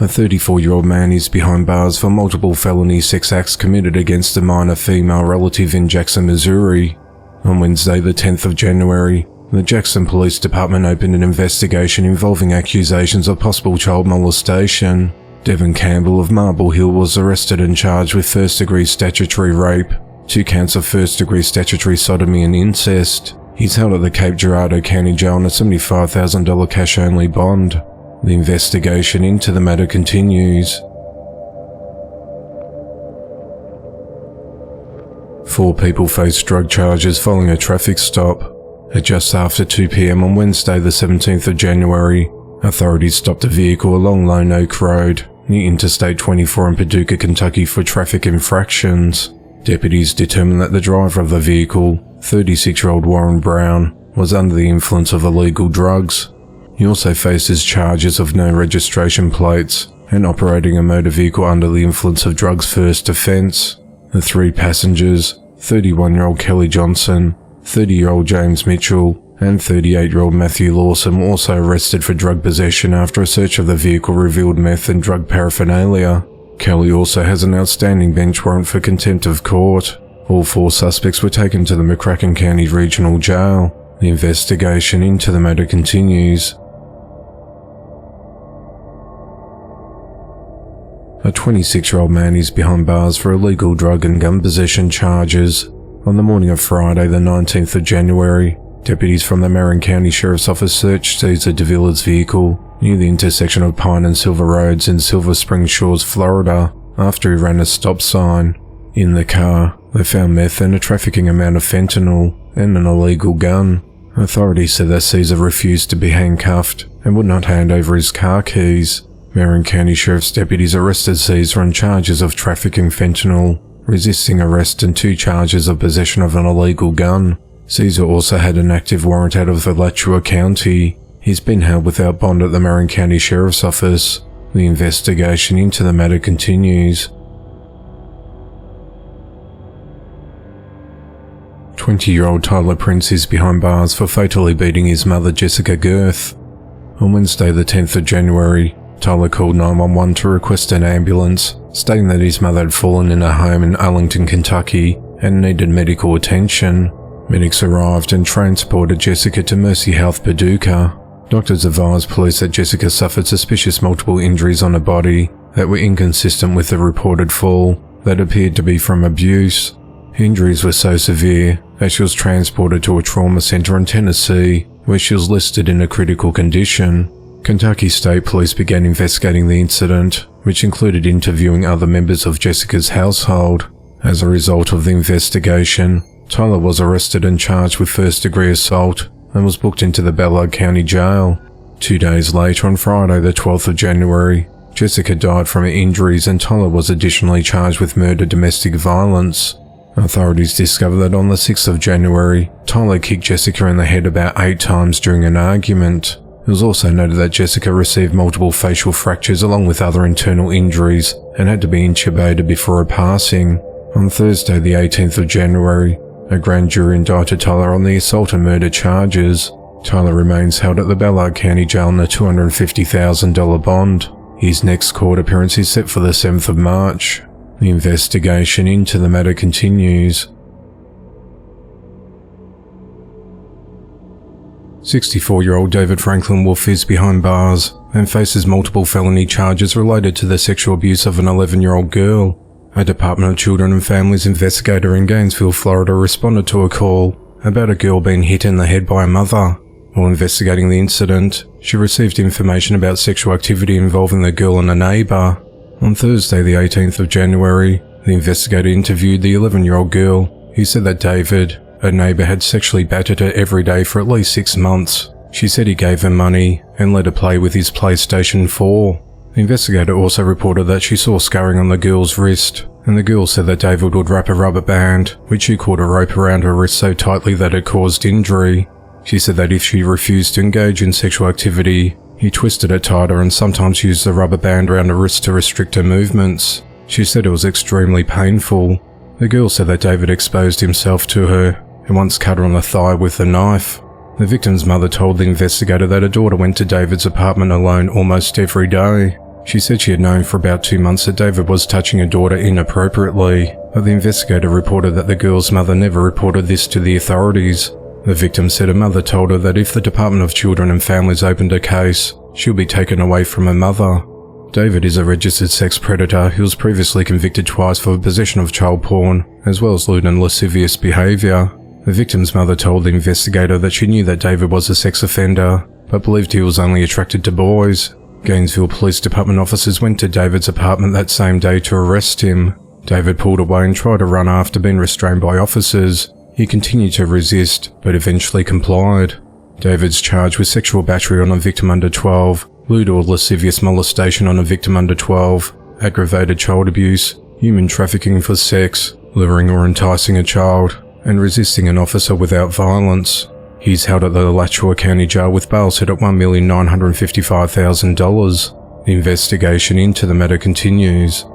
A 34-year-old man is behind bars for multiple felony sex acts committed against a minor female relative in Jackson, Missouri. On Wednesday, the 10th of January, the Jackson Police Department opened an investigation involving accusations of possible child molestation. Devin Campbell of Marble Hill was arrested and charged with first-degree statutory rape, 2 counts of first-degree statutory sodomy and incest. He's held at the Cape Girardeau County Jail on a $75,000 cash-only bond. The investigation into the matter continues. 4 people faced drug charges following a traffic stop. At just after 2 p.m. on Wednesday the 17th of January, authorities stopped a vehicle along Lone Oak Road, near Interstate 24 in Paducah, Kentucky for traffic infractions. Deputies determined that the driver of the vehicle, 36-year-old Warren Brown, was under the influence of illegal drugs. He also faces charges of no registration plates and operating a motor vehicle under the influence of drugs first offence. The 3 passengers, 31-year-old Kelly Johnson, 30-year-old James Mitchell, and 38-year-old Matthew Lawson, were also arrested for drug possession after a search of the vehicle revealed meth and drug paraphernalia. Kelly also has an outstanding bench warrant for contempt of court. All 4 suspects were taken to the McCracken County Regional Jail. The investigation into the matter continues. A 26-year-old man is behind bars for illegal drug and gun possession charges. On the morning of Friday, the 19th of January, deputies from the Marin County Sheriff's Office searched Cesar Davila's vehicle near the intersection of Pine and Silver Roads in Silver Spring Shores, Florida, after he ran a stop sign. In the car, they found meth and a trafficking amount of fentanyl and an illegal gun. Authorities said that Cesar refused to be handcuffed and would not hand over his car keys. Marin County Sheriff's deputies arrested Cesar on charges of trafficking fentanyl, resisting arrest, and 2 charges of possession of an illegal gun. Cesar also had an active warrant out of Alachua County. He's been held without bond at the Marin County Sheriff's Office. The investigation into the matter continues. 20-year-old Tyler Prince is behind bars for fatally beating his mother Jessica Girth. On Wednesday the 10th of January, Tyler called 911 to request an ambulance, stating that his mother had fallen in her home in Arlington, Kentucky, and needed medical attention. Medics arrived and transported Jessica to Mercy Health Paducah. Doctors advised police that Jessica suffered suspicious multiple injuries on her body that were inconsistent with the reported fall that appeared to be from abuse. Injuries were so severe that she was transported to a trauma center in Tennessee, where she was listed in a critical condition. Kentucky State Police began investigating the incident, which included interviewing other members of Jessica's household. As a result of the investigation, Tyler was arrested and charged with first-degree assault and was booked into the Ballard County Jail. 2 days later, on Friday the 12th of January, Jessica died from her injuries and Tyler was additionally charged with murder domestic violence. Authorities discovered that on the 6th of January, Tyler kicked Jessica in the head about 8 times during an argument. It was also noted that Jessica received multiple facial fractures along with other internal injuries and had to be intubated before her passing. On Thursday the 18th of January, a grand jury indicted Tyler on the assault and murder charges. Tyler remains held at the Ballard County Jail on a $250,000 bond. His next court appearance is set for the 7th of March. The investigation into the matter continues. 64-year-old David Franklin Wolf is behind bars and faces multiple felony charges related to the sexual abuse of an 11-year-old girl. A Department of Children and Families investigator in Gainesville, Florida responded to a call about a girl being hit in the head by a mother. While investigating the incident, she received information about sexual activity involving the girl and a neighbor. On Thursday the 18th of January, the investigator interviewed the 11-year-old girl. He said that David, her neighbor, had sexually battered her every day for at least 6 months. She said he gave her money and let her play with his PlayStation 4. The investigator also reported that she saw scarring on the girl's wrist, and the girl said that David would wrap a rubber band, which she caught a rope around her wrist so tightly that it caused injury. She said that if she refused to engage in sexual activity, he twisted it tighter and sometimes used the rubber band around her wrist to restrict her movements. She said it was extremely painful. The girl said that David exposed himself to her and once cut her on the thigh with a knife. The victim's mother told the investigator that her daughter went to David's apartment alone almost every day. She said she had known for about 2 months that David was touching her daughter inappropriately, but the investigator reported that the girl's mother never reported this to the authorities. The victim said her mother told her that if the Department of Children and Families opened a case, she'll be taken away from her mother. David is a registered sex predator who was previously convicted twice for possession of child porn, as well as lewd and lascivious behaviour. The victim's mother told the investigator that she knew that David was a sex offender, but believed he was only attracted to boys. Gainesville Police Department officers went to David's apartment that same day to arrest him. David pulled away and tried to run after being restrained by officers. He continued to resist, but eventually complied. David's charged with sexual battery on a victim under 12, lewd or lascivious molestation on a victim under 12, aggravated child abuse, human trafficking for sex, luring or enticing a child, and resisting an officer without violence. He's held at the Alachua County Jail with bail set at $1,955,000. The investigation into the matter continues.